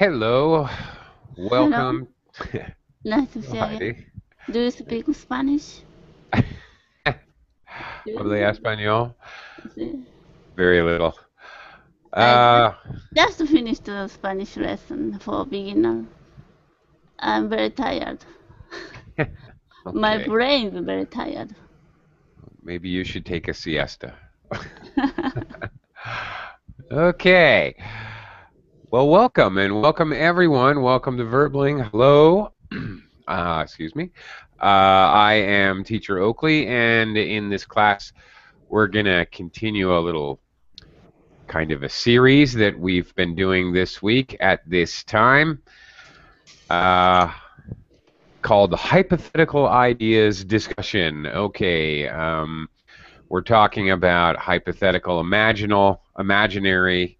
Hello, Hello, welcome. nice to see Hi. you. Do you speak Spanish? Do Habla you? español? See? Very little. I Uh, just finished the Spanish lesson for beginner. I'm very tired. My okay. brain is very tired. Maybe you should take a siesta. Okay. Well, welcome and welcome everyone. Welcome to Verbling. Hello. Excuse me. I am Teacher Oakley, and in this class, we're gonna continue a little kind of a series that we've been doing this week at this time, uh, called the Hypothetical Ideas Discussion. Okay, we're talking about hypothetical, imaginary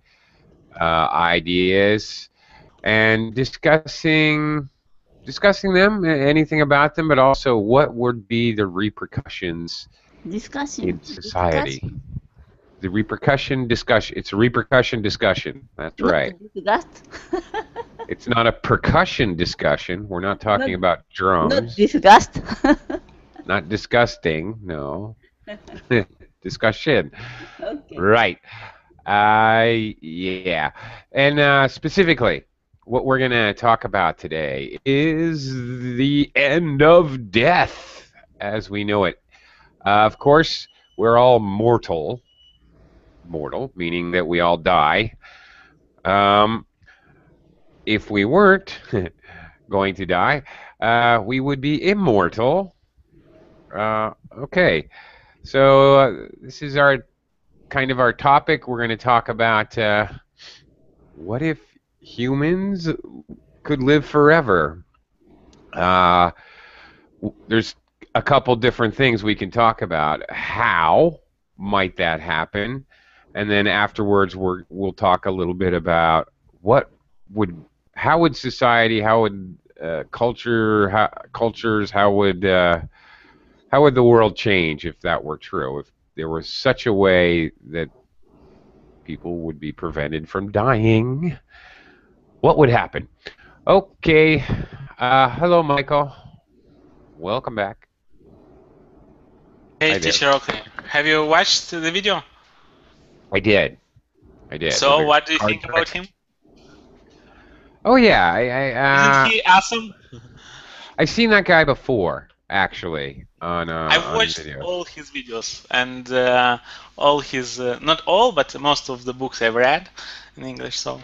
ideas, and discussing them, anything about them, but also what would be the repercussions Discussion. in society. Discussion. The repercussion discussion. It's a repercussion discussion. That's Not right. disgust. It's not a percussion discussion. We're not not, talking about not drums. disgust. Not disgusting. No. Discussion. Okay. Right. Yeah. And specifically, what we're going to talk about today is the end of death as we know it. Of course, we're all mortal. Mortal, meaning that we all die. Um, if we weren't going to die, we would be immortal. Okay, so this is our kind of our topic. We're going to talk about what if humans could live forever. Uh, there's a couple different things we can talk about. How might that happen? And then afterwards, we'll talk a little bit about what would, how would society, how would cultures, how would the world change if that were true? If there was such a way that people would be prevented from dying, what would happen? Okay. Hello, Michael. Welcome back. Hey, Hi there. teacher Oakley, have you watched the video? I did. I did. Was So, it what do you card think about trick? him? Oh yeah, Isn't he awesome? I've seen that guy before, actually, I've on watched videos. all his videos and all his, not all, but most of the books I've read in English. So,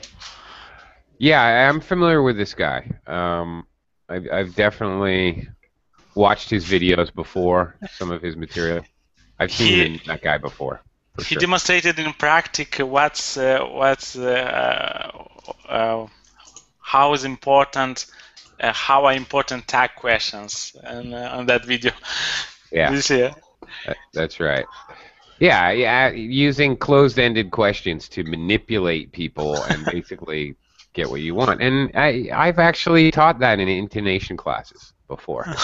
Yeah, I'm familiar with this guy. I've definitely watched his videos before, some of his material. I've he seen that guy before, for he sure. demonstrated in practice how is important, how are important tag questions, and on that video. Yeah, This year. that's right. Yeah, yeah, using closed-ended questions to manipulate people and basically get what you want. And I've actually taught that in intonation classes before. You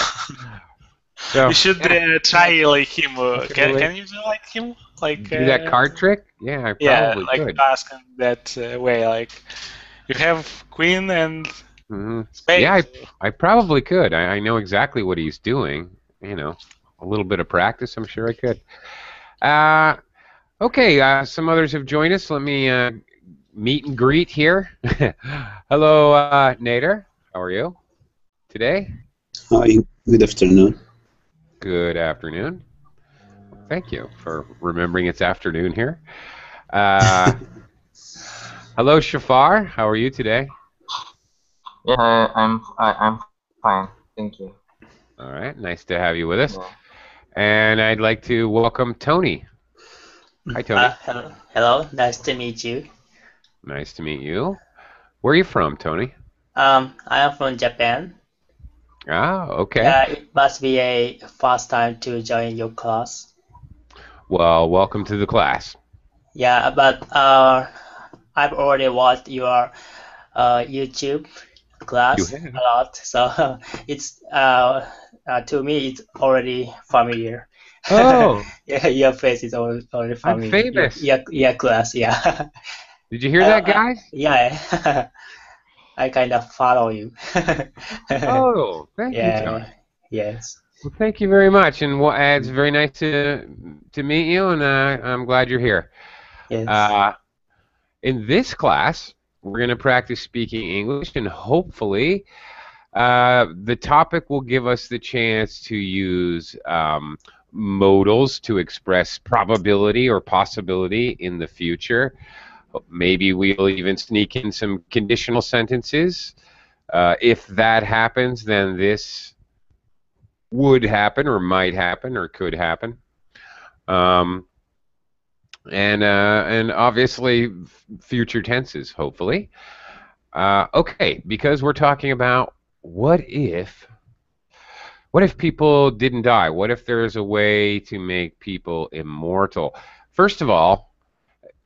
So, should yeah, try like him. possibly Can you do like him? Like do that card trick? Yeah, I yeah, probably like could. ask him that way. Like you have queen and Yeah, spade. I probably could. I know exactly what he's doing. A little bit of practice, I'm sure I could. Uh, okay, some others have joined us. Let me meet and greet here. Hello, Nader. How are you today? Hi, good afternoon. Good afternoon. Thank you for remembering it's afternoon here. Uh, hello, Shafar. How are you today? Yeah, I'm fine. Thank you. All right, nice to have you with us. Yeah. And I'd like to welcome Tony. Hi, Tony. Hello, nice to meet you. Nice to meet you. Where are you from, Tony? I am from Japan. Ah, okay. Yeah, it must be a first time to join your class. Well, welcome to the class. Yeah, but I've already watched your YouTube You class have. a lot, so it's to me it's already familiar. Oh, Yeah, your face is already I'm familiar. famous. Your class, yeah. Did you hear that, guys? Yeah. I kind of follow you. Oh, thank you, John. Yeah. Yes. Well, thank you very much, and it's very nice to meet you, and I'm glad you're here. Yes. Uh, in this class, we're going to practice speaking English, and hopefully, the topic will give us the chance to use modals to express probability or possibility in the future. Maybe we'll even sneak in some conditional sentences. If that happens, then this would happen or might happen or could happen. Um, and obviously future tenses, hopefully. Okay, because we're talking about what if people didn't die? What if there's a way to make people immortal? First of all,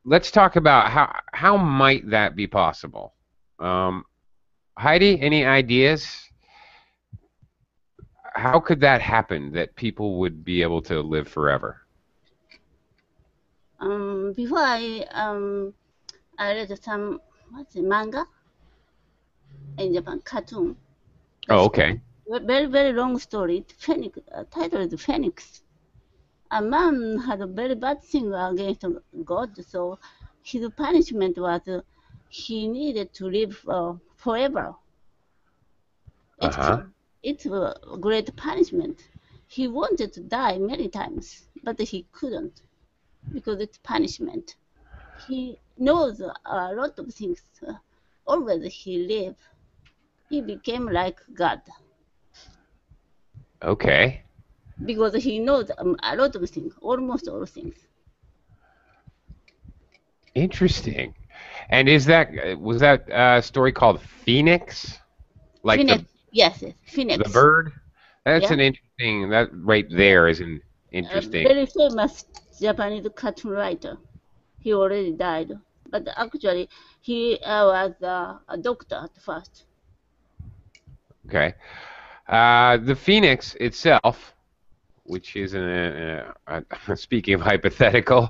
let's talk about how might that be possible. Heidi, any ideas? How could that happen that people would be able to live forever? Before I read some manga in Japan, cartoon. Oh, okay. Very long story. Phoenix, title is Phoenix. A man had a very bad thing against God, so his punishment was he needed to live forever. It's a great punishment. He wanted to die many times, but he couldn't because it's punishment. He knows a lot of things. Always he lived. He became like God Okay. because he knows a lot of things, almost all things. Interesting. And was that story called Phoenix? Like Phoenix, yes, Phoenix. the bird? That's Yeah. an interesting. That right there is an interesting. Very famous Japanese cartoon writer. He already died, but actually he was a doctor at first. Okay. The Phoenix itself, which is speaking of hypothetical,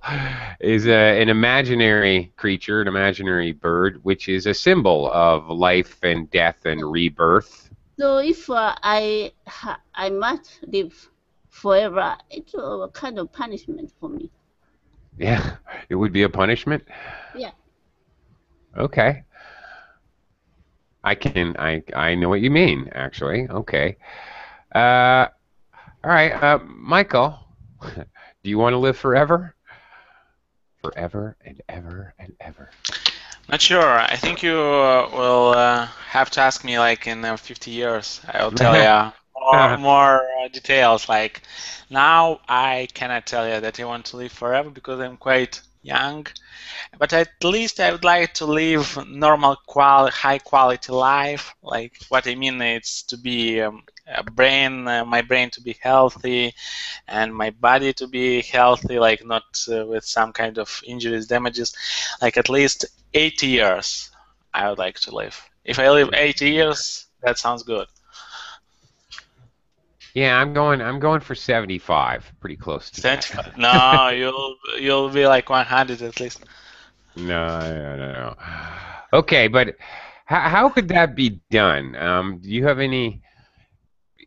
is an imaginary creature, an imaginary bird, which is a symbol of life and death and rebirth. So if I must live forever, it's a kind of punishment for me. Yeah, it would be a punishment. Yeah. Okay. I know what you mean, actually. Okay. All right, Michael, do you want to live forever? Forever and ever and ever. Not sure. I think you will have to ask me like in 50 years. I'll tell you more details. Like now, I cannot tell you that I want to live forever because I'm quite young. But at least I would like to live normal, high quality life. Like what I mean is to be my brain to be healthy, and my body to be healthy, like not with some kind of injuries, damages. Like at least 80 years, I would like to live. If I live 80 years, that sounds good. Yeah, I'm going for 75. Pretty close to 75? That. No, you'll be like 100 at least. No. Okay, but how could that be done? Do you have any?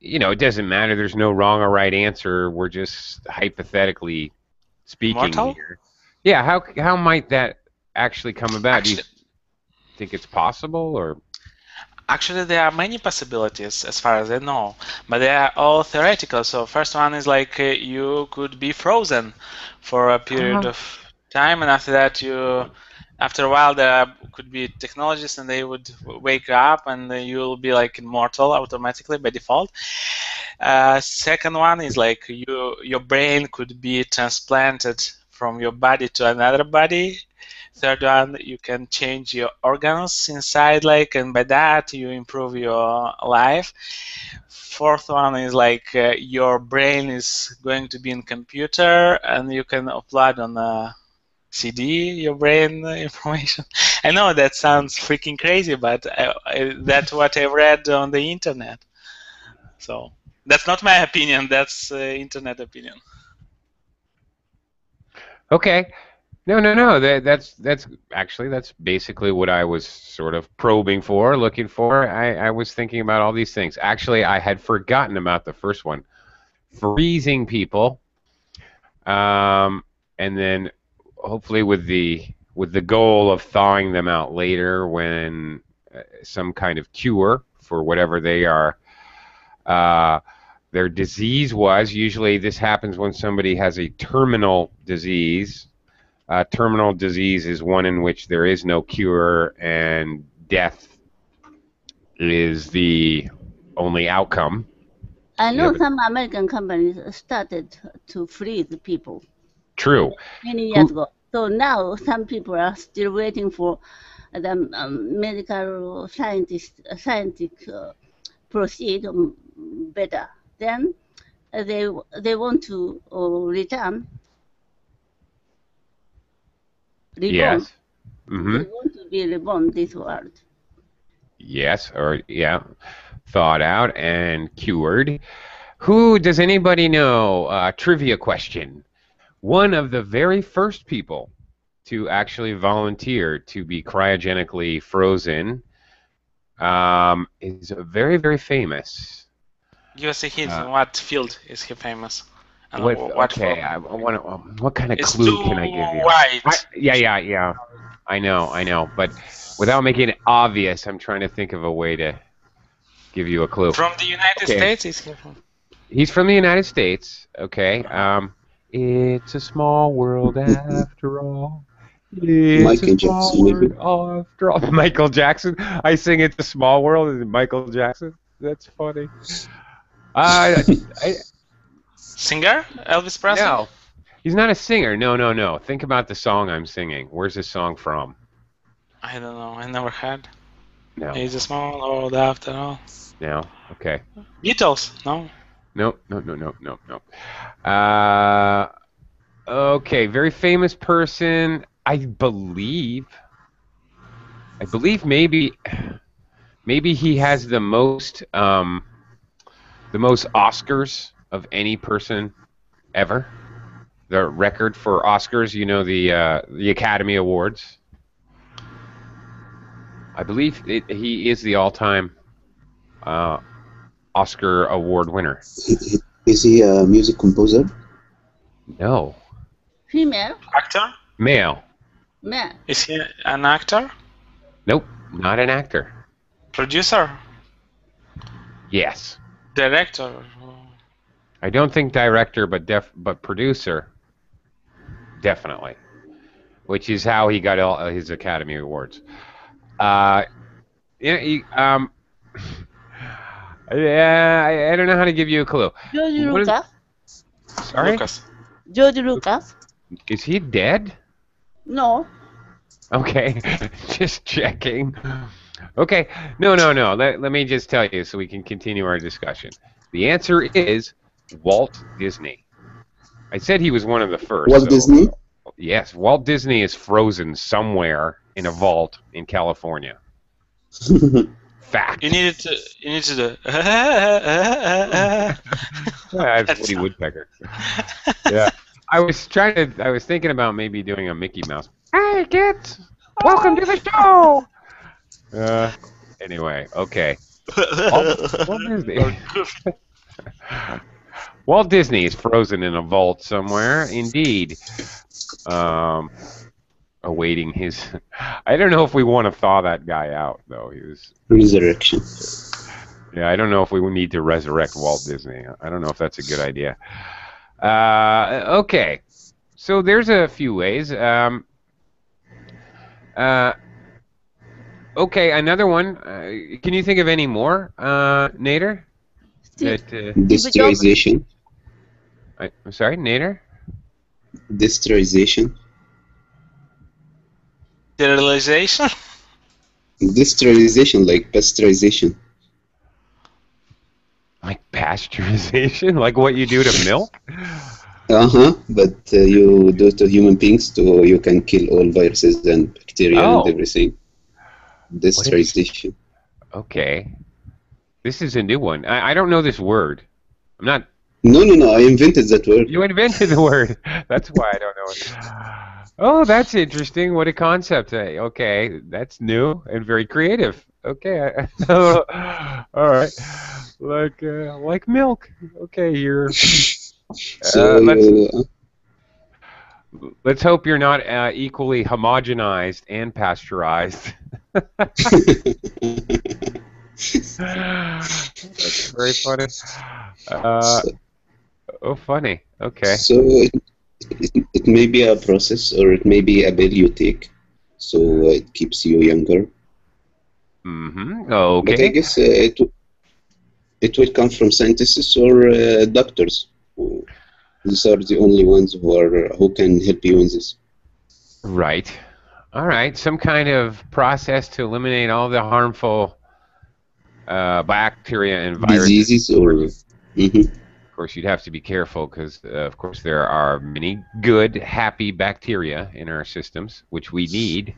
It doesn't matter. There's no wrong or right answer. We're just hypothetically speaking Immortal? here. Yeah, how might that actually come about? Do you think it's possible, or? Actually, there are many possibilities as far as I know, but they are all theoretical. So first one is like you could be frozen for a period of time, and after that after a while there could be technologies and they would wake up and you'll be like immortal automatically by default. Second one is like your brain could be transplanted from your body to another body. Third one, you can change your organs inside, like, and by that you improve your life. Fourth one is like your brain is going to be in computer and you can upload on a CD your brain information. I know that sounds freaking crazy, but that's what I read on the internet. So that's not my opinion. That's internet opinion. Okay. No. That's actually that's basically what I was sort of probing for, looking for. I was thinking about all these things. Actually, I had forgotten about the first one, freezing people, and then hopefully with the goal of thawing them out later when some kind of cure for whatever they are. Their disease was usually this happens when somebody has a terminal disease. Terminal disease is one in which there is no cure and death is the only outcome. I know Yeah, some American companies started to freeze people true. many years Who? ago. So now some people are still waiting for the medical scientific proceed better. Then they want to reborn. Yes. They want to be reborn this world. Yes, or yeah, thawed out and cured. Who does anybody know? Trivia question. One of the very first people to actually volunteer to be cryogenically frozen is very, very famous. Give us a hint. Uh, In what field is he famous? And what? what Okay, for? I want to. What kind of It's clue too can I give you? wide. Yeah. I know. But without making it obvious, I'm trying to think of a way to give you a clue. From the United Okay. States, is he from? He's from the United States. Okay. It's a small world after all. It's a Michael small Jackson, maybe. world after all. Michael Jackson. I sing "It's a Small World" and Michael Jackson. That's funny. I Singer? Elvis Presley? no. He's not a singer. No. Think about the song I'm singing. Where's this song from? I don't know. I never had. No. He's a small world after all. No. Okay. Beatles? No. No. Okay. Very famous person. I believe maybe he has the most Oscars of any person ever. The record for Oscars, you know, the Academy Awards. I believe he is the all-time Oscar award winner. Is he a music composer? No. Female, Actor? Male. male, Is he an actor? Nope. Not an actor. Producer? Yes. Director? I don't think director, but producer. Definitely. Which is how he got all his Academy Awards. Yeah. I don't know how to give you a clue. George What is- Lucas. Sorry? Lucas. George Lucas. Is he dead? No, Okay, just checking. Okay, no. Let me just tell you so we can continue our discussion. The answer is Walt Disney. I said he was one of the first. Walt so- Disney? Yes, Walt Disney is frozen somewhere in a vault in California. Fact. You needed to do. That's Woody Woodpecker. Yeah. I was thinking about maybe doing a Mickey Mouse. Hey kids, welcome to the show. Anyway, okay. Walt Disney. Walt Disney is frozen in a vault somewhere, indeed. Awaiting his. I don't know if we want to thaw that guy out, though. He was. Resurrection. Yeah, I don't know if we need to resurrect Walt Disney. I don't know if that's a good idea. Okay, so there's a few ways. Okay, another one. Can you think of any more, Nader? Steve, Destabilization. I'm sorry, Nader? Destabilization. Sterilization? Destabilization, like pasteurization. Like pasteurization? Like what you do to milk? But you do to human beings, so you can kill all viruses and bacteria Oh. and everything. Destabilization. Okay. This is a new one. I don't know this word. I'm not. No, I invented that word. You invented the word. That's why I don't know it. Oh, that's interesting. What a concept. Okay, that's new and very creative. Okay, all right. Like milk. Okay, you're. So Let's you let's hope you're not equally homogenized and pasteurized. That's very funny. Uh, so, oh, funny. Okay. so it may be a process or it may be a pill you take, so it keeps you younger. Mm-hmm. But I Okay. guess it will come from scientists or doctors. These are the only ones who can help you in this. Right. All right. Some kind of process to eliminate all the harmful bacteria and viruses. Diseases or Mhm. Of course, you'd have to be careful because, of course, there are many good, happy bacteria in our systems, which we need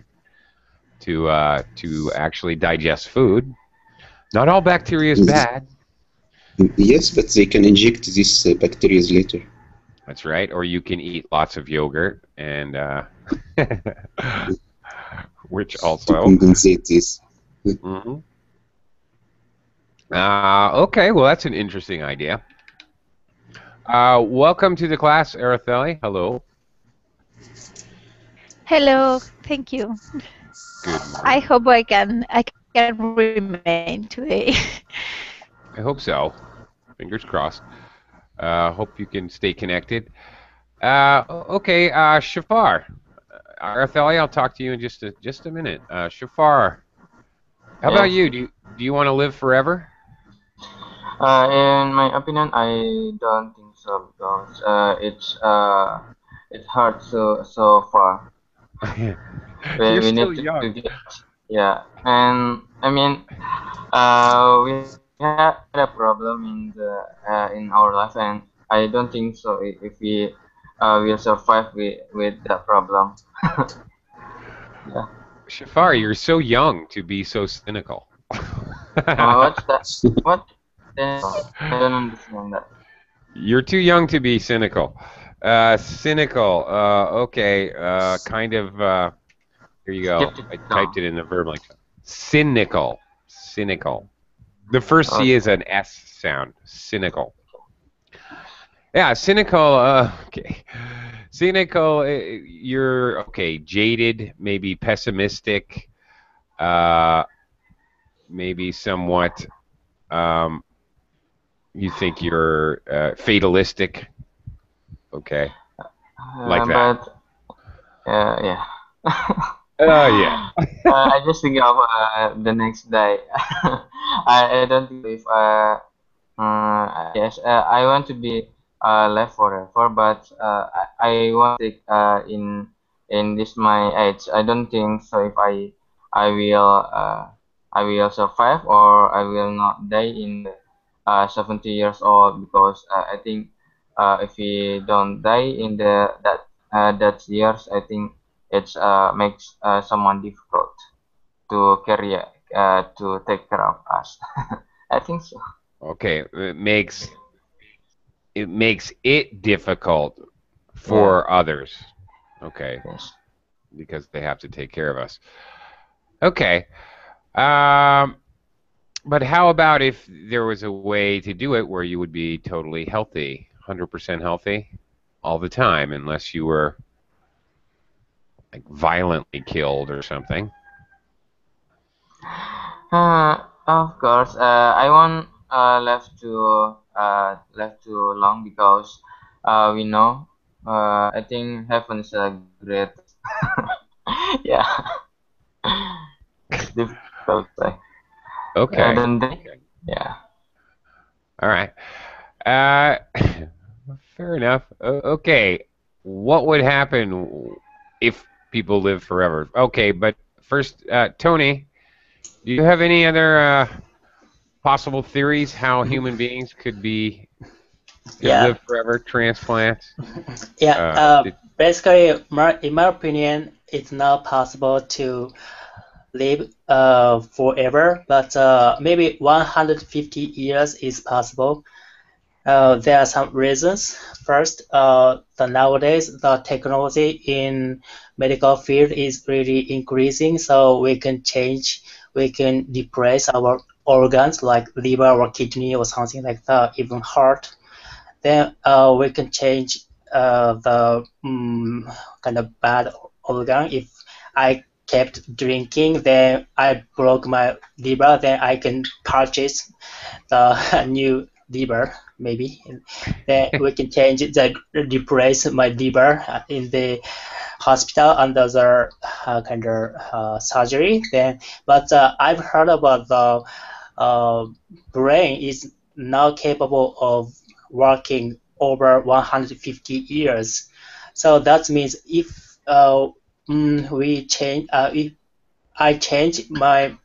to actually digest food. Not all bacteria is bad. Yes, but they can inject these bacteria later. That's right. Or you can eat lots of yogurt, and which To also. compensate this. Hmm. Okay. Well, that's an interesting idea. Welcome to the class, Araceli. Hello. Hello, thank you. Good I morning. hope I can remain today. I hope so. Fingers crossed. Hope you can stay connected. Okay, Shafar. Araceli, I'll talk to you in just a minute. Shafar, how about Yes. you? Do you want to live forever? In my opinion, I don't think so because it hurts so far. You're We still need young. to get, yeah, and I mean, we had a problem in our life, and I don't think so if we will survive with that problem. Yeah. Shafar, you're so young to be so cynical. What's that? What? I don't understand that. You're too young to be cynical. Cynical. Okay. Kind of. Here you go. I typed Skeptical. it in the verb like cynical. Cynical. The first C is Okay. an S sound. Cynical. Yeah, cynical. Okay. Cynical. You're okay. Jaded, maybe pessimistic, uh, maybe somewhat. Um, you think you're fatalistic. Okay, like that. But yeah. Oh yeah. I just think of the next day. I don't think if yes, I want to be left forever, but I want to in this my age. I don't think so. If I will I will survive or I will not die in the 70 years old because I think if we don't die in that years, I think it's makes someone difficult to carry to take care of us. I think so. Okay. It makes it difficult Yeah. for others. Okay, Yes. because they have to take care of us. Okay. Um, but how about if there was a way to do it where you would be totally healthy, 100% healthy all the time, unless you were like violently killed or something? Of course, I won't left too long because we know. I think heaven is a great. Yeah, it's difficult to say. Okay. Don't they? Okay. Yeah. All right. Uh, fair enough. Okay. What would happen if people live forever? Okay, but first, Tony, do you have any other possible theories how human beings could Yeah, live forever? Transplants? yeah. Did, Basically, in my opinion, it's not possible to live forever, but maybe 150 years is possible. There are some reasons. First, nowadays the technology in medical field is really increasing, so we can replace our organs like liver or kidney or something like that, even heart. Then we can change the kind of bad organ. If I kept drinking, then I broke my liver, then I can purchase the new liver maybe. Then we can change the replace my liver in the hospital under the kind of surgery. Then, but I've heard about the uh, brain is now capable of working over 150 years. So that means if if I change my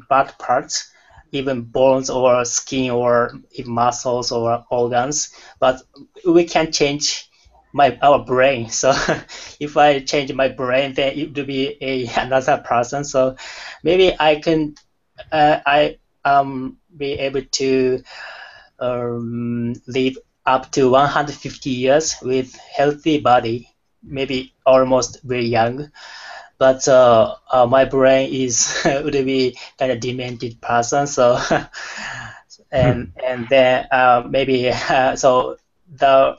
bad parts, even bones or skin or even muscles or organs, but we can change our brain. So if I change my brain, then it will be another person. So maybe I can I be able to live up to 150 years with healthy body, maybe almost very young. But my brain is would be kind of demented person. So and then maybe so the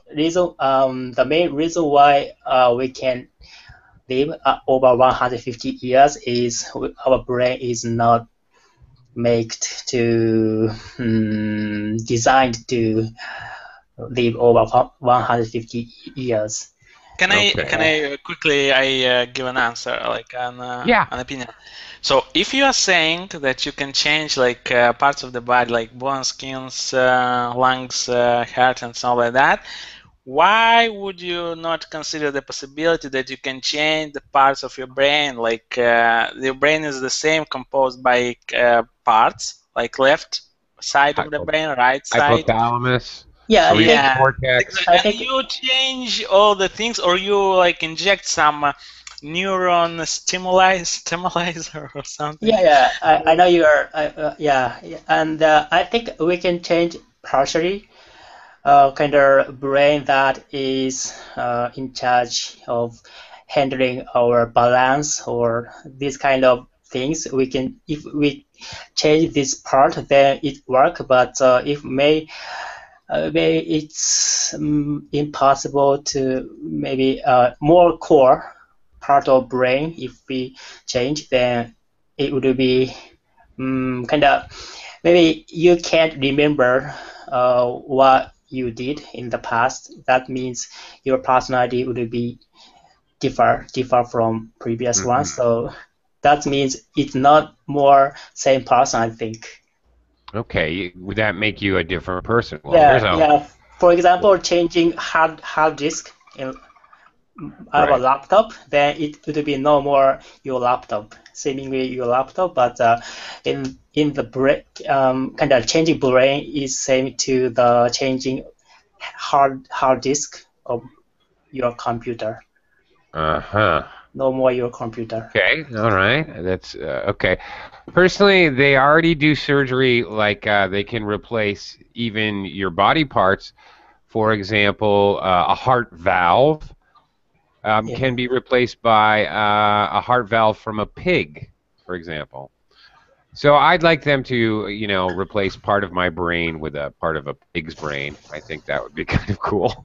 main reason why we can live over 150 years is our brain is not made to designed to live over 150 years. Can I quickly give an answer, like Yeah. an opinion? So if you are saying that you can change like parts of the body, like bones, skins, lungs, heart, and stuff like that, why would you not consider the possibility that you can change the parts of your brain? Like your brain is the same, composed by parts, like left side of the brain, right side. Hypothalamus, Yeah, I think Yeah, cortex. I and think you change all the things, or you like inject some neuron stimulator or something. yeah, I know you are yeah, and I think we can change partially kind of brain that is in charge of handling our balance or these kind of things. We can, if we change this part, then it work. But if maybe it's impossible to maybe more core part of brain. If we change, then it would be kind of maybe you can't remember what you did in the past. That means your personality would be differ from previous ones. So that means it's not more same person, I think. Okay, would that make you a different person? Well, here's how. Yeah. For example, changing hard disk in our Right. laptop, then it would be no more your laptop, seemingly your laptop, but in the brain, kind of changing brain is same to the changing hard disk of your computer. Uh-huh. No more your computer. Okay, all right. That's okay. Personally, they already do surgery like they can replace even your body parts. For example, a heart valve Yeah. can be replaced by a heart valve from a pig, for example. So I'd like them to, replace part of my brain with a part of a pig's brain. I think that would be kind of cool.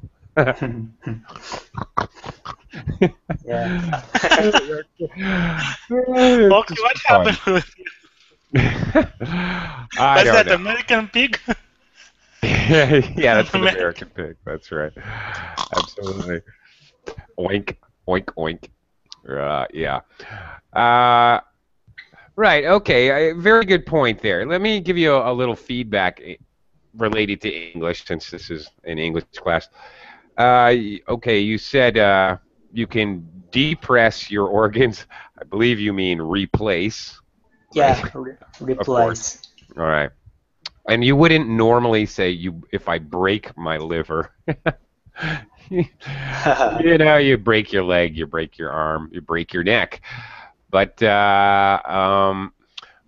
Yeah. Okay, what happened with you? I Was don't that know. American pig? Yeah, that's an American pig. That's right. Absolutely. Oink, oink, oink. Yeah. Uh, right. Okay. Very good point there. Let me give you a little feedback related to English, since this is an English class. Okay. You said you can depress your organs. I believe you mean replace. Yeah. Right? Of course. Replace. All right. And you wouldn't normally say if I break my liver. You break your leg, you break your arm, you break your neck. But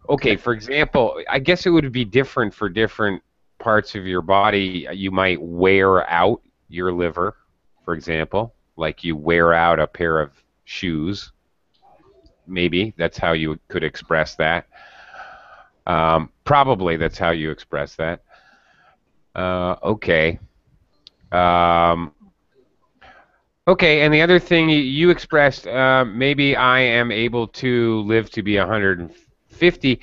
okay, for example, I guess it would be different for different parts of your body, you might wear out your liver, for example, like you wear out a pair of shoes. Maybe that's how you could express that. Probably that's how you express that. Okay. Um, okay, and the other thing you expressed, maybe I am able to live to be 150.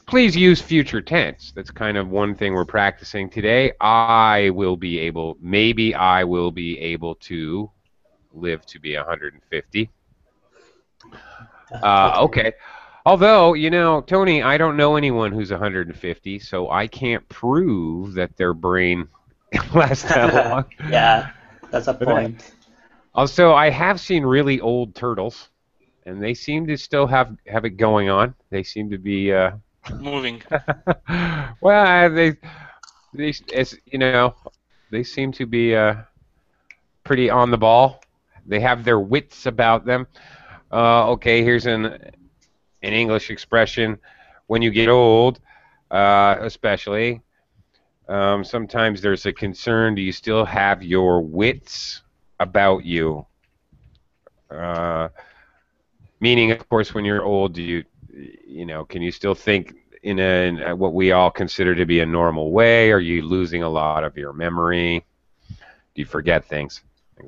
Please use future tense. That's kind of one thing we're practicing today. I will be able, maybe I will be able to live to be 150. Totally. Okay. Although, Tony, I don't know anyone who's 150, so I can't prove that their brain lasts that long. Yeah, that's a But point. also, I have seen really old turtles, and they seem to still have it going on. They seem to be Moving. well, as they seem to be pretty on the ball. They have their wits about them. Okay, here's an English expression. When you get old, especially, sometimes there's a concern. Do you still have your wits about you? Uh, Meaning, of course, when you're old, can you still think in what we all consider to be a normal way? Are you losing a lot of your memory? Do you forget things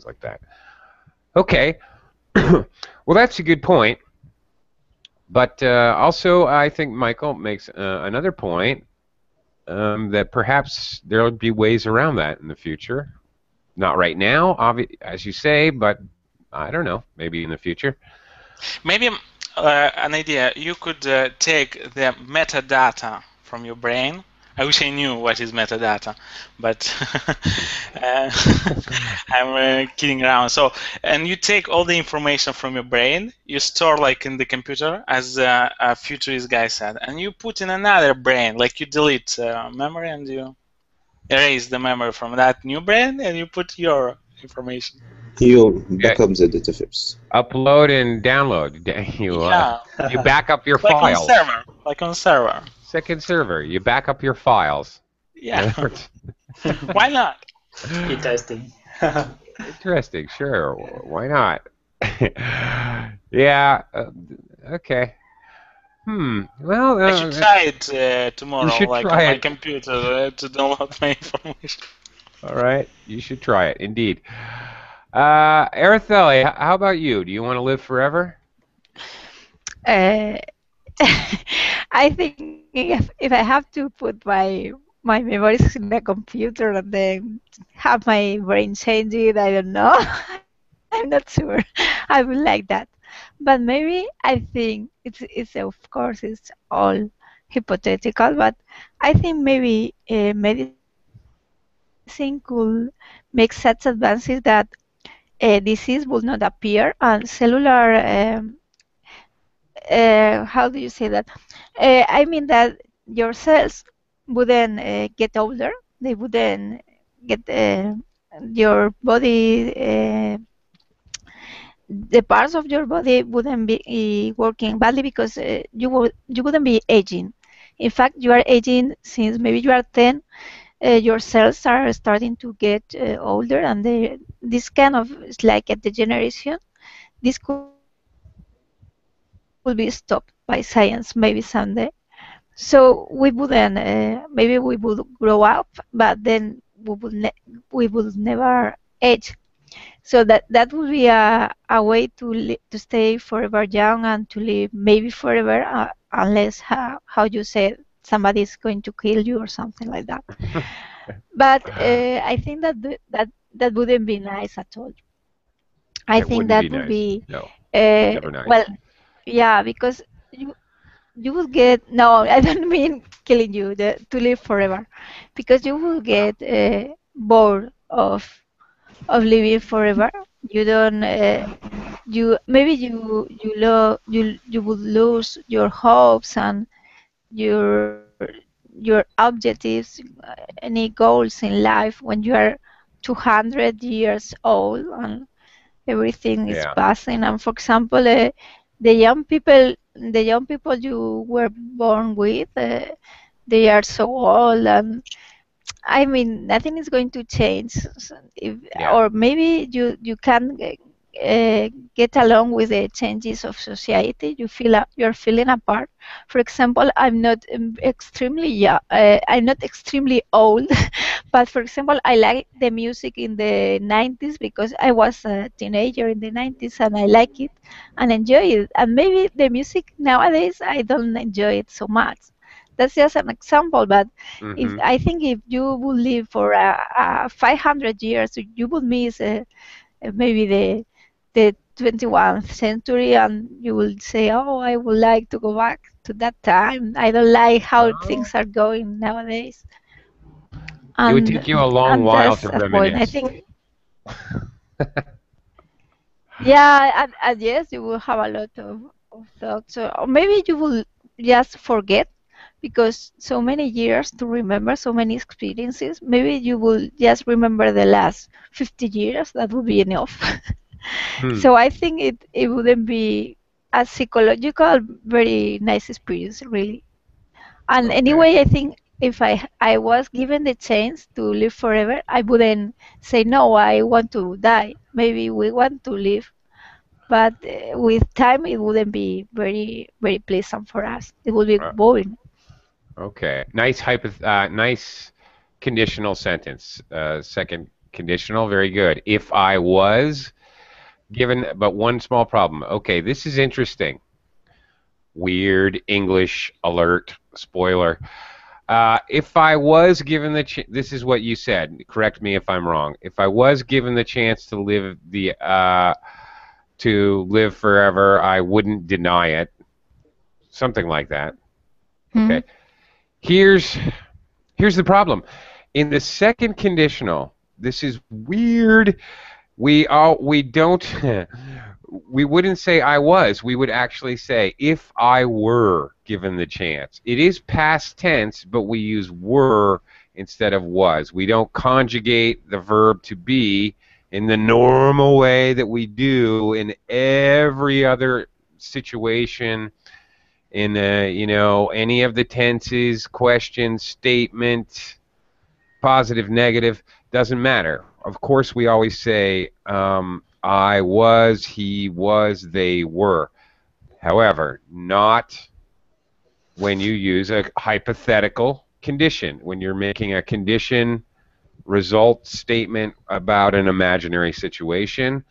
like that? Okay, well, that's a good point. But also, I think Michael makes another point that perhaps there will be ways around that in the future. Not right now, as you say, but I don't know, maybe in the future. Maybe an idea, you could take the metadata from your brain. I wish I knew what is metadata, but I'm kidding around. So, and you take all the information from your brain, you store like in the computer, as a futurist guy said, and you put in another brain, like you delete memory and you erase the memory from that new brain, and you put your information. You back up the data first. Upload and download. Yeah, You back up your like on files. server, like on server. Second server. You back up your files. Yeah. Why not? Interesting. Interesting. Sure. Why not? Yeah. Okay. Well, I should try it tomorrow, you should like try on my it. computer, to download my information. All right. You should try it. Indeed. Araceli, how about you? Do you want to live forever? Uh, I think if I have to put my memories in a computer and then have my brain change it, I don't know. I'm not sure. I would like that, but maybe I think it's of course it's all hypothetical, but I think maybe medicine could make such advances that disease will not appear and cellular how do you say that? I mean that your cells wouldn't get older. They wouldn't get your body. The parts of your body wouldn't be working badly because you wouldn't be aging. In fact, you are aging since maybe you are 10. Your cells are starting to get older, and this kind of is like a degeneration. This could be stopped by science maybe someday. So we wouldn't, maybe we would grow up, but then we will never age. So that would be a way to stay forever young and to live maybe forever, unless how you said somebody is going to kill you or something like that. But I think that wouldn't be nice at all. I It think wouldn't that be would nice. be No, uh, never nice. well, yeah, because you will get no, I don't mean killing you to live forever, because you will get bored of living forever. You don't you maybe you would lose your hopes and your your objectives, any goals in life when you are 200 years old and everything is Yeah. passing. And for example, the young people you were born with, they are so old, and I mean, nothing is going to change. Yeah. Or maybe you can get along with the changes of society. You're feeling apart. For example, I'm not extremely young. I'm not extremely old, but for example, I like the music in the 90s because I was a teenager in the 90s and I like it and enjoy it. And maybe the music nowadays I don't enjoy it so much. That's just an example, but if Hmm. I think if you would live for 500 years, you would miss maybe the 21st century, and you will say, "Oh, I would like to go back to that time. I don't like how Oh. things are going nowadays." It would take you a long And while that's to a point. I reminisce. think, yeah, and yes, you will have a lot of thoughts. Or maybe you will just forget because so many years to remember, so many experiences. Maybe you will just remember the last 50 years. That would be enough. Hmm. So I think it wouldn't be a psychological, very nice experience, really. And Okay. anyway, I think if I was given the chance to live forever, I wouldn't say no. I want to die. Maybe we want to live, but with time, it wouldn't be very pleasant for us. It would be Uh, boring. okay. Nice conditional sentence. Second conditional, very good. If I was given, but one small problem. Okay, this is interesting. Weird English alert, spoiler. If I was given this is what you said. Correct me if I'm wrong. If I was given the chance to live forever, I wouldn't deny it. Something like that. Hmm? Okay. Here's here's the problem. In the second conditional, this is weird. We don't we wouldn't say I was. We would actually say if I were given the chance. It is past tense, but we use were instead of was. We don't conjugate the verb to be in the normal way that we do in every other situation in any of the tenses, question, statement, positive, negative, doesn't matter. Of course, we always say I was, he was, they were. However, not when you use a hypothetical condition, when you're making a condition result statement about an imaginary situation,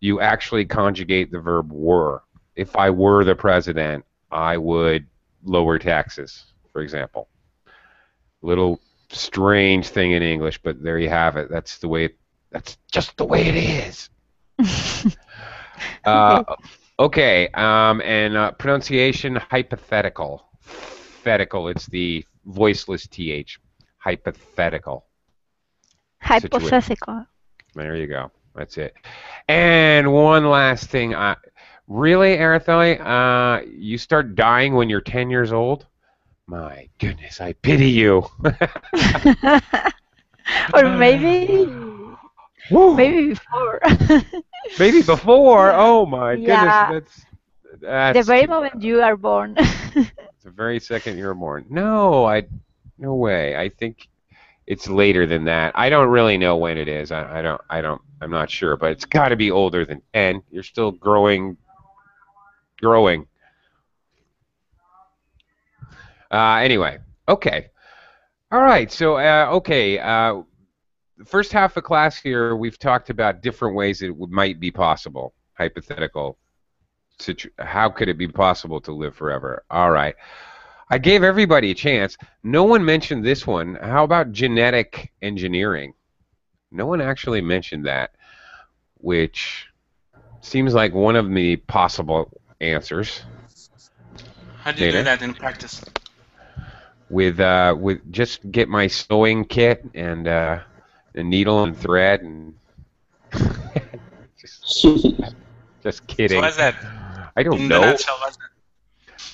you actually conjugate the verb were. If I were the president, I would lower taxes, for example. Little strange thing in English, but there you have it. That's just the way it is. Uh, Okay. okay, and pronunciation hypothetical. Hypothetical, it's the voiceless th. Hypothetical situation. Hypothetical. There you go. That's it. And one last thing. Really, Araceli, you start dying when you're 10 years old? My goodness, I pity you. Or maybe Woo! maybe before. Maybe before. Yeah. Oh my goodness, Yeah. The that's very too moment you are born. the very second you were born. No way. I think it's later than that. I don't really know when it is. I'm not sure, but it's got to be older than 10. You're still growing. Anyway, okay. All right. So, okay. The first half of class here, we've talked about different ways it might be possible, hypothetical. How could it be possible to live forever? All right. I gave everybody a chance. No one mentioned this one. How about genetic engineering? No one actually mentioned that, which seems like one of the possible answers. How do you do Nader? that in practice? With just get my sewing kit and a needle and thread and just just So kidding. what's that? I don't In the know. nutshell, what's that?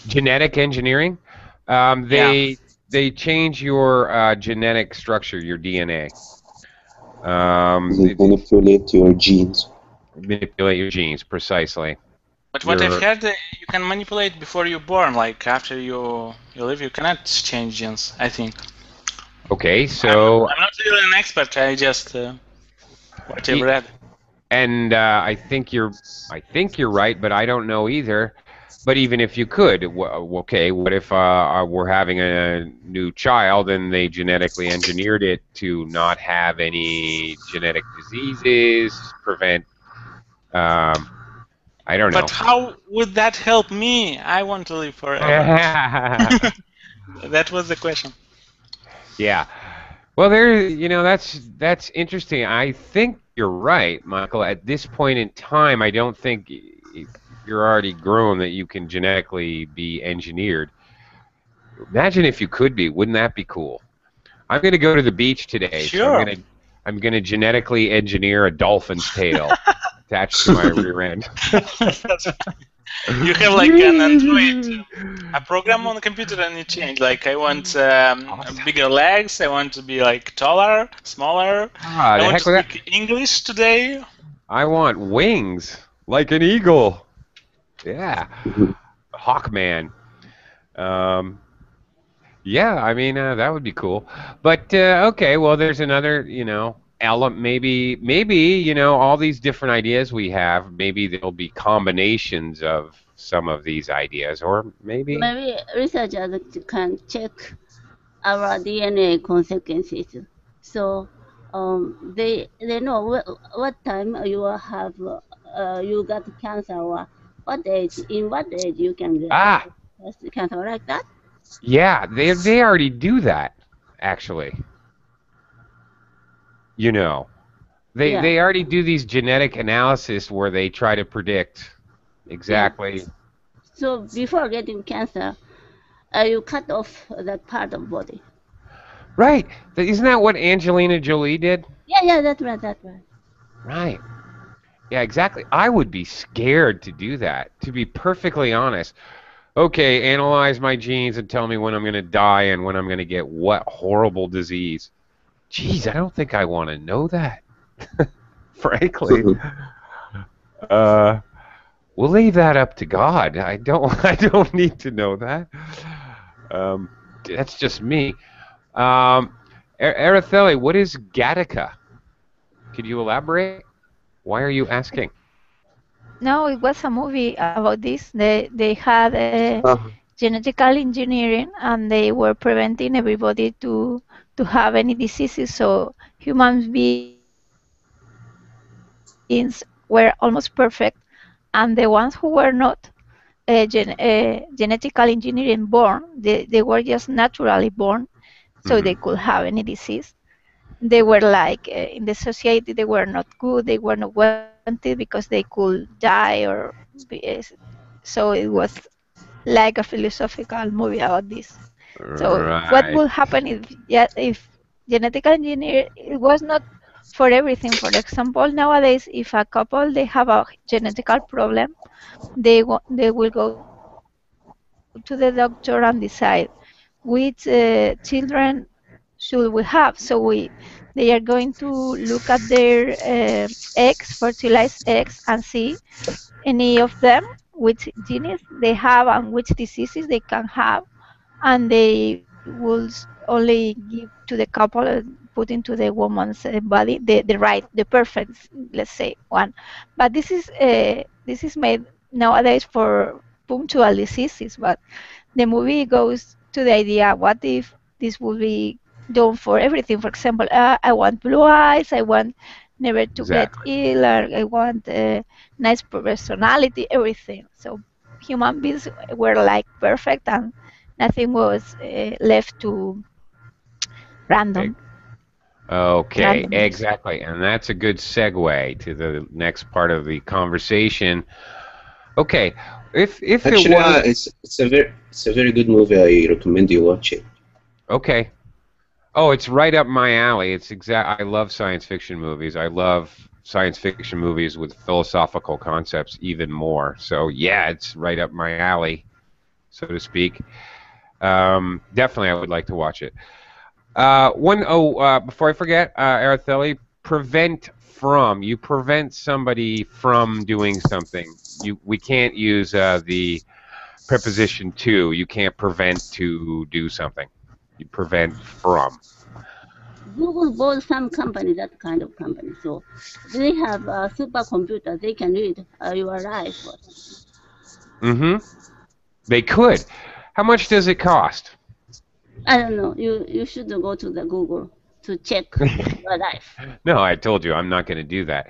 Genetic engineering. Yeah. They change your genetic structure, your DNA. They manipulate your genes. Manipulate your genes precisely. But what I've Your heard, you can manipulate before you're born. Like after you live, you cannot change genes, I think. Okay, I'm so not really an expert. I just what I've e- read. and I think you're right, but I don't know either. But even if you could, okay, what if we're having a new child and they genetically engineered it to not have any genetic diseases, prevent, um, I don't But know. how would that help me? I want to live forever. That was the question. Yeah. Well, that's interesting. I think you're right, Michael. At this point in time, I don't think if you're already grown that you can genetically be engineered. Imagine if you could be. Wouldn't that be cool? I'm going to go to the beach today, so Sure. I'm going to genetically engineer a dolphin's tail attached to my rear end. You have like an Android, a program on the computer, and you change. Like I want Awesome. bigger legs. I want to be like taller, smaller. I The want heck to with that. speak English today. I want wings like an eagle. Yeah. Mhm. Hawkman. Um, yeah, I mean that would be cool. But okay, well, there's another, element. Maybe all these different ideas we have. Maybe there'll be combinations of some of these ideas, or maybe. Maybe researchers can check our DNA consequences. So they know what time you will have you got cancer or what age in what age you can get Ah, breast cancer like that. yeah, they already do that. Actually, you know, Yeah, they already do these genetic analysis where they try to predict yeah. exactly. So before getting cancer, you cut off that part of body. Right. Isn't that what Angelina Jolie did? Yeah, yeah, that's right, that's right. Right. Yeah, exactly. I would be scared to do that, to be perfectly honest. Okay, analyze my genes and tell me when I'm going to die and when I'm going to get what horrible disease. Geez, I don't think I want to know that, frankly. Uh, we'll leave that up to God. I don't I don't need to know that. Um, that's just me. Araceli, what is Gattaca? Could you elaborate? Why are you asking? No, it was a movie about this. They had Ah, genetical engineering, and they were preventing everybody to have any diseases. So human beings were almost perfect, and the ones who were not genetically engineering born, they were just naturally born, so they could have Hmm. any disease. They were like in the society, they were not good, they were not wanted because they could die or be, so it was like a philosophical movie about this. So what Right. will happen if genetic engineer it was not for everything? For example, nowadays, if a couple they have a genetical problem, they will go to the doctor and decide which children should we have. So they are going to look at their eggs, fertilized eggs, and see any of them which genes they have and which diseases they can have, and they will only give to the couple and put into the woman's body the right, the perfect, let's say, one. But this is made nowadays for punctual diseases. But the movie goes to the idea: what if this would be done for everything? For example, I want blue eyes, I want never to get Exactly. ill, or I want nice personality, everything. So human beings were like perfect, and nothing was left to E- random Okay, randomness. exactly. And that's a good segue to the next part of the conversation. Okay, if it actually, was it's a very good movie. I recommend you watch it. okay. Oh, it's right up my alley. I love science fiction movies. I love science fiction movies with philosophical concepts even more. So yeah, it's right up my alley, so to speak. Definitely, I would like to watch it. Before I forget, Araceli, prevent from. You prevent somebody from doing something. We can't use the preposition to. You can't prevent to do something. You prevent from. Google bought some company, that kind of company. So they have a supercomputer. They can read your life or something. Mm-hmm. They could. How much does it cost? I don't know. You should go to the Google to check your life. No, I told you I'm not going to do that.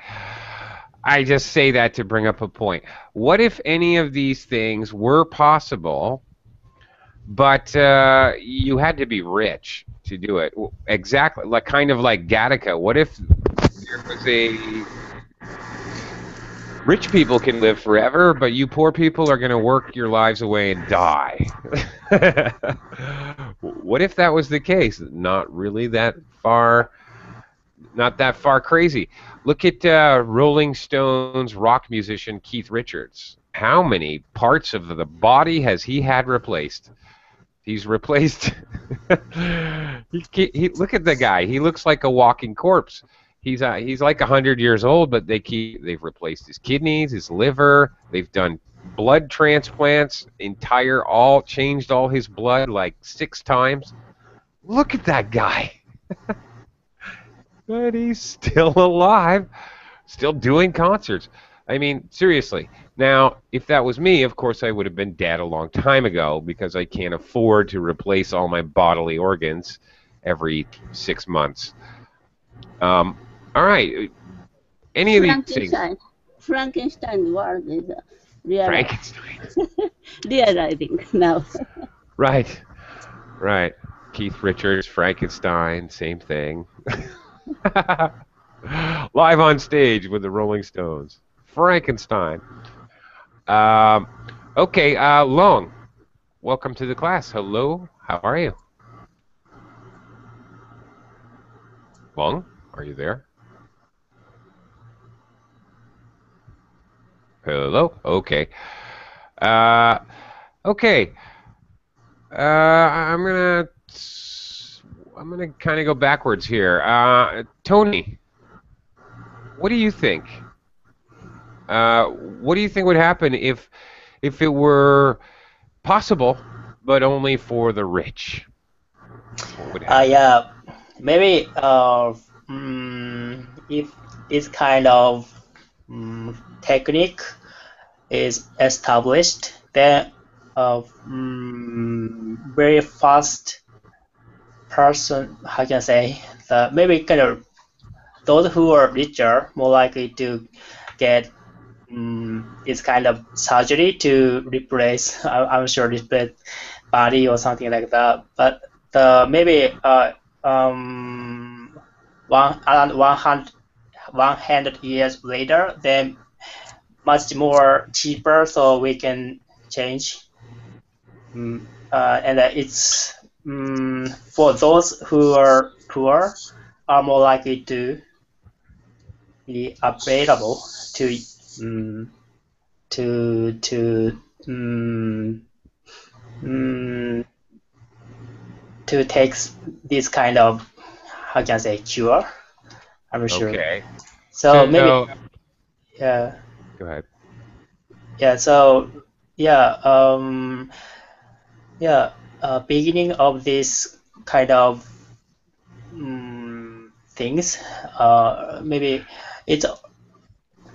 I just say that to bring up a point. What if any of these things were possible, but you had to be rich to do it? Exactly, like kind of like Gattaca. What if there was a rich people can live forever, but you poor people are going to work your lives away and die? What if that was the case? Not really that far. Not that far crazy. Look at Rolling Stones rock musician Keith Richards. How many parts of the body has he had replaced? He's replaced. Look at the guy. He looks like a walking corpse. He's like 100 years old, but they've replaced his kidneys, his liver. They've done blood transplants, changed all his blood like 6 times. Look at that guy. But he's still alive, still doing concerts. I mean, seriously. Now, if that was me, of course I would have been dead a long time ago because I can't afford to replace all my bodily organs every 6 months. All right. Any of these things? Frankenstein world is real. Frankenstein. Realizing now. Right. Keith Richards, Frankenstein, same thing. Live on stage with the Rolling Stones. Frankenstein. Okay, Long, welcome to the class. Hello, how are you? Long, are you there? Hello? Okay. Okay. I'm gonna kind of go backwards here. Tony, what do you think? What do you think would happen if it were possible, but only for the rich? What would happen? Yeah, maybe if this kind of technique is established, then very fast person, how can I say, maybe kind of those who are richer more likely to get this kind of surgery to replace, I'm sure, replace body or something like that. But maybe around 100 years later, then much more cheaper, so we can change. And it's for those who are poor are more likely to be available to take this kind of, how can I say, cure. I'm sure. Okay. So maybe yeah. Go ahead. Yeah. So yeah. Beginning of this kind of things, maybe it's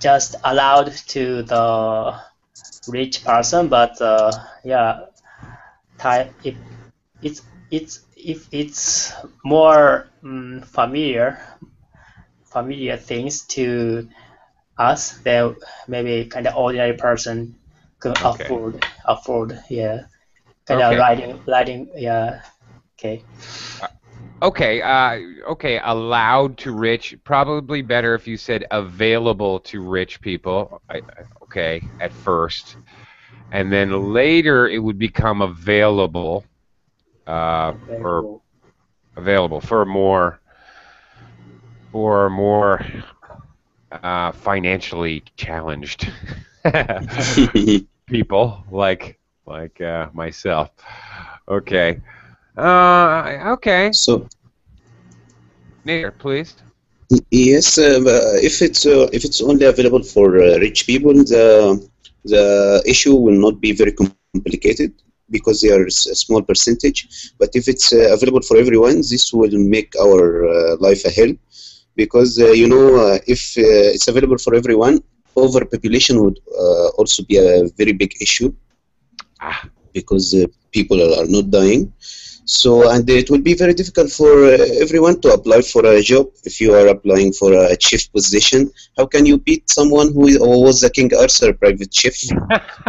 just allowed to the rich person, but yeah, if it's more familiar things to us, then maybe kind of ordinary person can afford, yeah, kind of riding, yeah, okay. Okay, allowed to rich. Probably better if you said available to rich people. Okay, at first, and then later it would become available, for more financially challenged people like myself. Okay. Okay. So, Nader, please. yes, if it's only available for rich people, the issue will not be very complicated because they are a small percentage. But if it's available for everyone, this will make our life a hell. Because if it's available for everyone, overpopulation would also be a very big issue, because people are not dying. So, and it will be very difficult for everyone to apply for a job. If you are applying for a chief position, how can you beat someone who was a King Arthur private chief,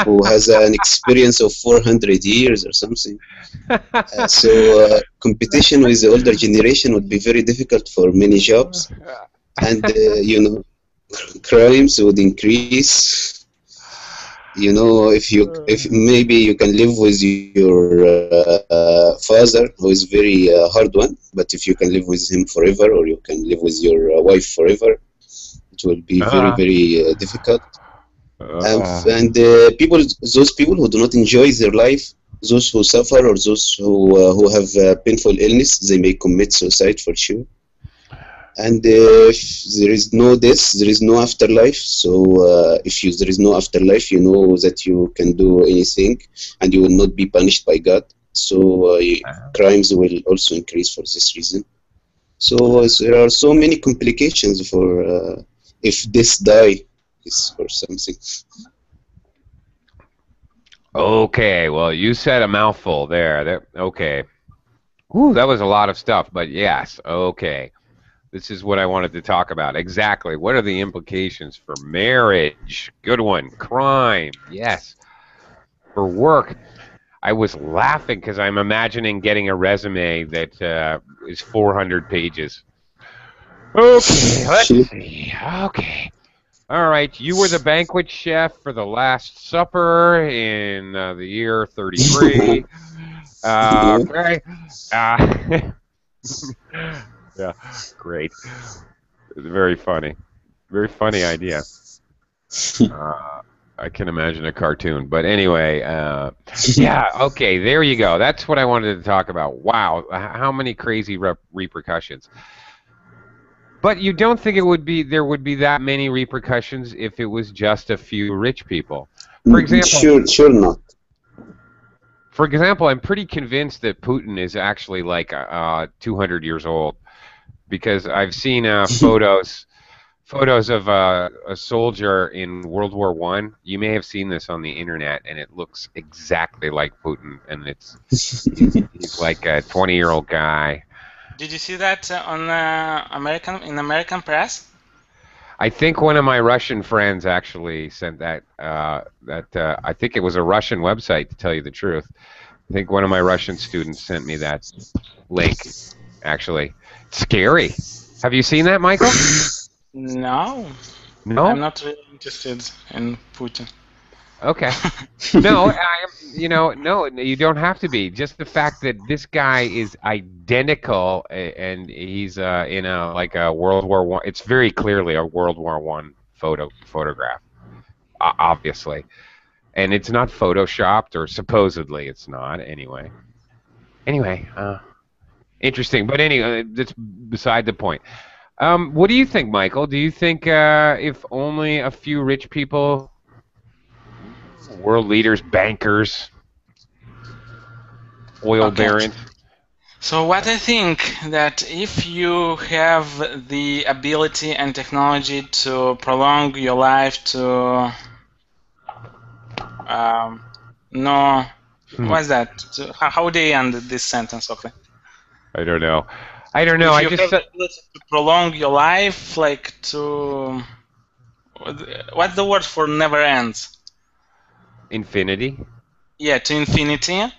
who has an experience of 400 years or something? So competition with the older generation would be very difficult for many jobs, and crimes would increase. If maybe you can live with your father, who is very hard one, but if you can live with him forever, or you can live with your wife forever, it will be very, very difficult. And those people who do not enjoy their life, those who suffer, or those who have painful illness, they may commit suicide for sure. And if there is no death, there is no afterlife. So if there is no afterlife, you know that you can do anything, and you will not be punished by God. So crimes will also increase for this reason. So there are so many complications for if this die is or something. Okay, well, you said a mouthful there. Okay. Ooh, that was a lot of stuff, but yes, okay. This is what I wanted to talk about. Exactly. What are the implications for marriage? Good one. Crime. Yes. For work. I was laughing because I'm imagining getting a resume that is 400 pages. Okay, let's see. Okay. All right. You were the banquet chef for the Last Supper in the year 33. Okay. Yeah, great. Very funny. Very funny idea. I can imagine a cartoon. But anyway, yeah, okay, there you go. That's what I wanted to talk about. Wow, how many crazy repercussions. But you don't think there would be that many repercussions if it was just a few rich people? For example, sure not. For example, I'm pretty convinced that Putin is actually like 200 years old, because I've seen photos of a soldier in World War I. You may have seen this on the internet, and it looks exactly like Putin, and he's like a 20-year-old guy. Did you see that on American press? I think one of my Russian friends actually sent that. I think it was a Russian website, to tell you the truth. I think one of my Russian students sent me that link. Actually, it's scary. Have you seen that, Michael? No. No? I'm not really interested in Putin. Okay. No, no, you don't have to be. Just the fact that this guy is identical, and he's in a World War I. It's very clearly a World War I photograph, obviously, and it's not photoshopped, or supposedly it's not. Anyway, interesting. But anyway, that's beside the point. What do you think, Michael? Do you think if only a few rich people, world leaders, bankers, oil barons? So what I think, that if you have the ability and technology to prolong your life to what's that? How would they end this sentence? Okay. I don't know. If you have the ability to prolong your life, like to, what's the word for never ends? Infinity. Yeah, to infinity.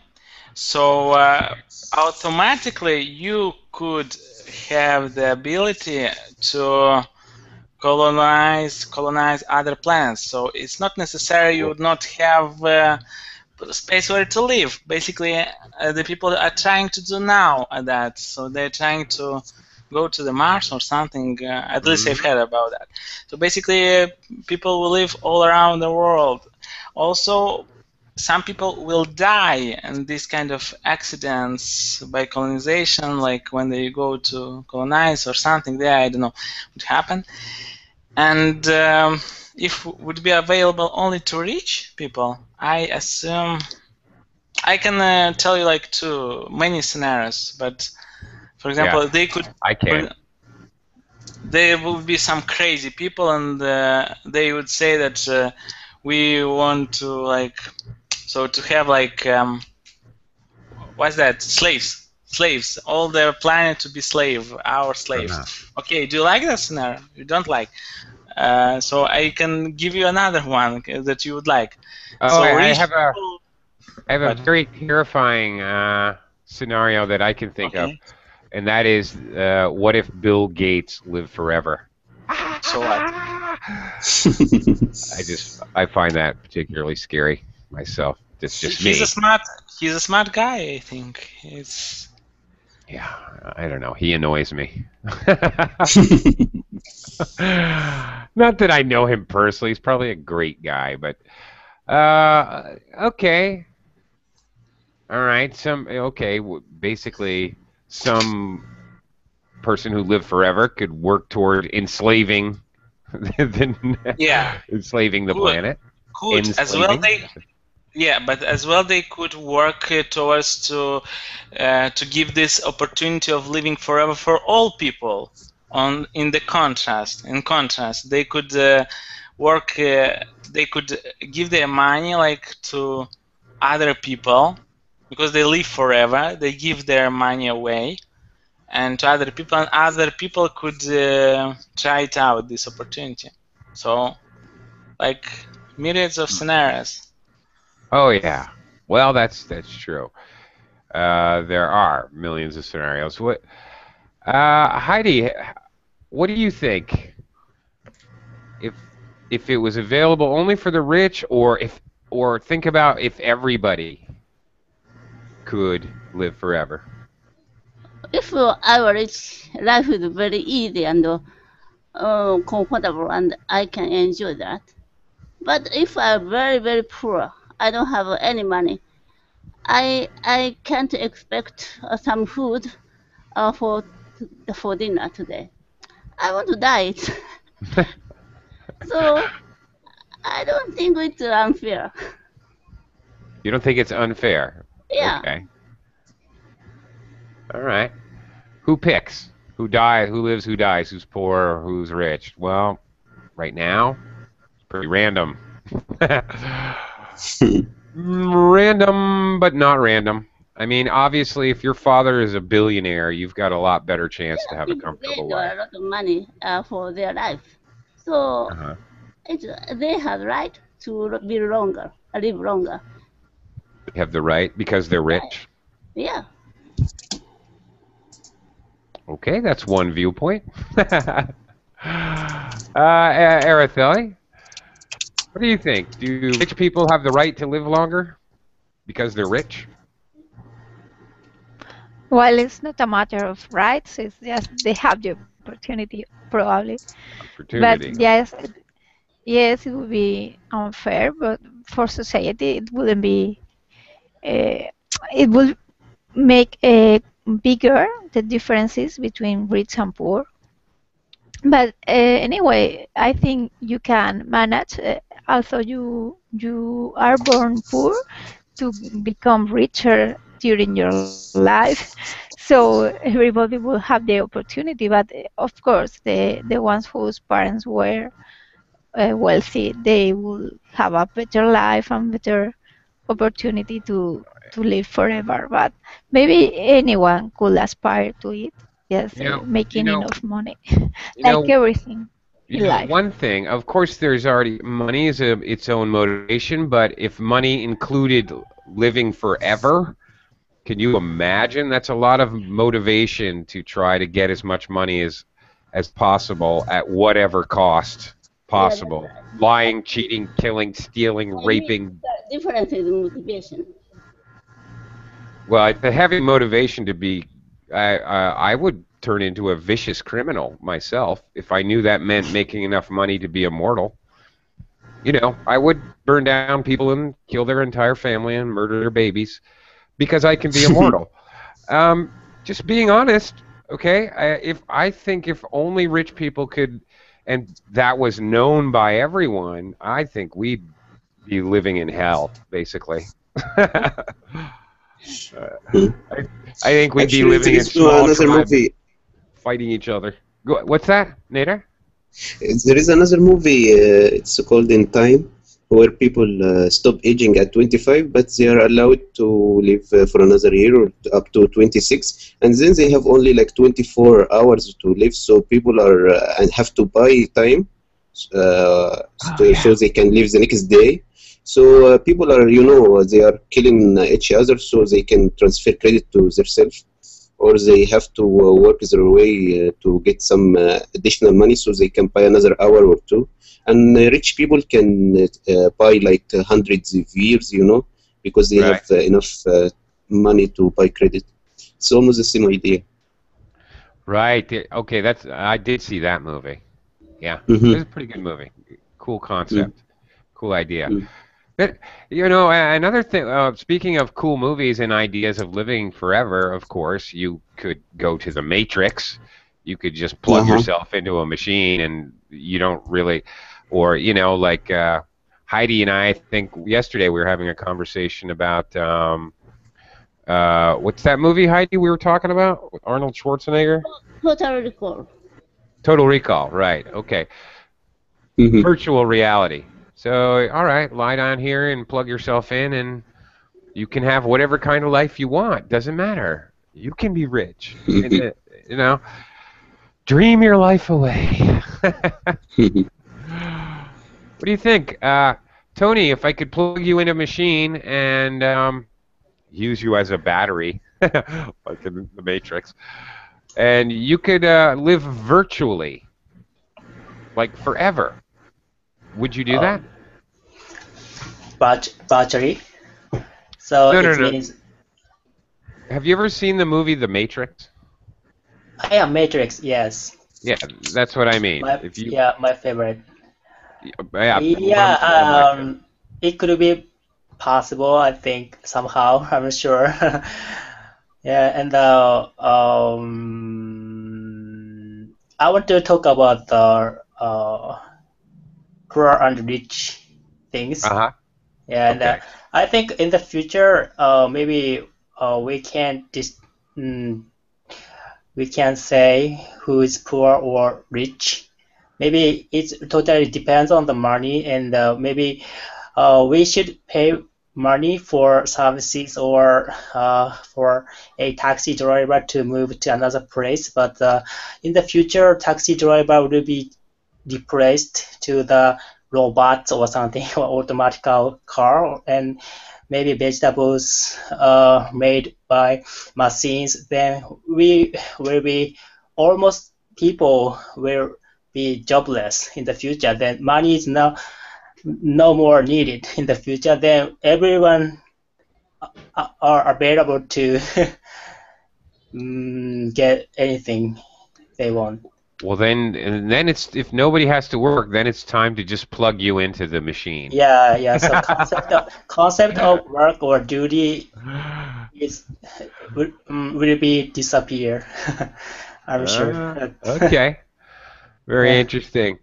So automatically you could have the ability to colonize other planets. So it's not necessary you would not have space where to live. Basically, the people are trying to do now that. So they're trying to go to the Mars or something. At least I've heard about that. So basically, people will live all around the world. Also, some people will die in these kind of accidents by colonization, like when they go to colonize or something there, I don't know, would happen. And if would be available only to rich people, I assume I can tell you like many scenarios, but for example, they could. I can. There would be some crazy people, and they would say that we want to to have what's that? Slaves. All the planet to be our slaves. Okay, do you like that scenario? You don't like. So I can give you another one that you would like. Oh, so I rich have a people, very terrifying scenario that I can think of, and that is, what if Bill Gates lived forever? So what? I find that particularly scary myself. It's just he's me. He's a smart guy, I think. Yeah, I don't know. He annoys me. Not that I know him personally. He's probably a great guy, but okay. All right. Basically, some person who lived forever could work toward enslaving enslaving the planet. Could as well but as well they could work towards to give this opportunity of living forever for all people. In contrast, they could work. They could give their money to other people because they live forever. They give their money away, and to other people, and other people could try it out, this opportunity. So, myriads of scenarios. Oh yeah, well that's true. There are millions of scenarios. Heidi, what do you think? If it was available only for the rich, or think about if everybody could live forever. If our rich, life is very easy and comfortable, and I can enjoy that. But if I'm very, very poor, I don't have any money, I can't expect some food for dinner today. I want to die. So I don't think it's unfair. You don't think it's unfair? Yeah. Okay. All right. Who picks? Who dies? Who lives? Who dies? Who's poor? Who's rich? Well, right now, it's pretty random. Random, but not random. I mean, obviously, if your father is a billionaire, you've got a lot better chance to have a comfortable They life. a lot of money for their life, so they have right to live longer. They have the right because they're rich. Yeah. Okay, that's one viewpoint. Araceli, what do you think? Do rich people have the right to live longer because they're rich? Well, it's not a matter of rights, it's just they have the opportunity, probably. But yes, it would be unfair, but for society, it wouldn't be, it would make bigger the differences between rich and poor. But anyway, I think you can manage, although you are born poor, to become richer during your life. So everybody will have the opportunity. But of course, the ones whose parents were wealthy, they will have a better life and better opportunity to live forever. But maybe anyone could aspire to it. Yes, making enough money, like everything in life. One thing, of course, there's already money is its own motivation, but if money included living forever, can you imagine? That's a lot of motivation to try to get as much money as possible at whatever cost possible. Lying, cheating, killing, stealing, raping. Difference in motivation. Well, it's a heavy motivation to be. I would turn into a vicious criminal myself if I knew that meant making enough money to be immortal. I would burn down people and kill their entire family and murder their babies because I can be immortal. Just being honest, okay? If only rich people could, and that was known by everyone, I think we'd be living in hell, basically. Hmm. I think we'd be Actually, living there in is small another tribes movie. fighting each other. What's that, Nader? There is another movie. It's called In Time, where people stop aging at 25, but they are allowed to live for another year or up to 26, and then they have only like 24 hours to live. So people are and have to buy time, Oh yeah. so they can live the next day. So people are, they are killing each other so they can transfer credit to themselves, or they have to work their way to get some additional money so they can buy another hour or two. And rich people can buy like hundreds of years, because they have Right. enough money to buy credit. It's almost the same idea. Right. Okay, that's I did see that movie. Yeah. It was Mm-hmm. a pretty good movie. Cool Mm-hmm. concept. Cool idea. But another thing. Speaking of cool movies and ideas of living forever, of course, you could go to the Matrix. You could just plug Uh-huh. yourself into a machine, and you don't really, or like Heidi and I think yesterday we were having a conversation about what's that movie, Heidi? We were talking about with Arnold Schwarzenegger. Total Recall. Total Recall. Right. Okay. Mm-hmm. Virtual reality. So, all right, lie down here and plug yourself in, and you can have whatever kind of life you want. Doesn't matter. You can be rich, and Mm-hmm. you know, dream your life away. What do you think, Tony? If I could plug you in a machine and use you as a battery, like in the Matrix, and you could live virtually, like forever, would you do uh, that? battery. So No, no, it no. means Have you ever seen the movie The Matrix? I am Matrix. Yes, Yeah, that's what I mean. my If you, yeah my favorite. yeah, Yeah, one of my favorites. it could be possible. I think somehow. I'm not sure. Yeah, and I want to talk about the poor and rich things. Uh-huh. Yeah, and Okay. I think in the future, maybe we can mm, we can say who is poor or rich. Maybe it totally depends on the money, and maybe we should pay money for services or for a taxi driver to move to another place. But in the future, taxi driver will be replaced to the robots or something or automatic car, and maybe vegetables made by machines. Then we will be almost people will be jobless in the future. Then money is no more needed in the future. Then everyone are available to get anything they want. Well, then it's if nobody has to work, then it's time to just plug you into the machine. Yeah, yeah. So concept of work or duty is will be disappear. I'm sure. Okay. Very Yeah. interesting.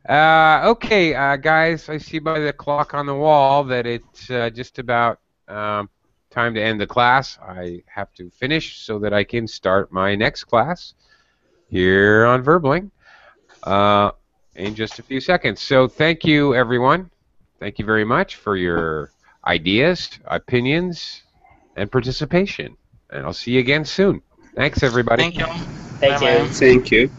Okay, guys, I see by the clock on the wall that it's just about time to end the class. I have to finish so that I can start my next class here on Verbling uh, in just a few seconds. So thank you, everyone. Thank you very much for your ideas, opinions, and participation. And I'll see you again soon. Thanks, everybody. Thank you. Bye Thank you. bye. Thank you.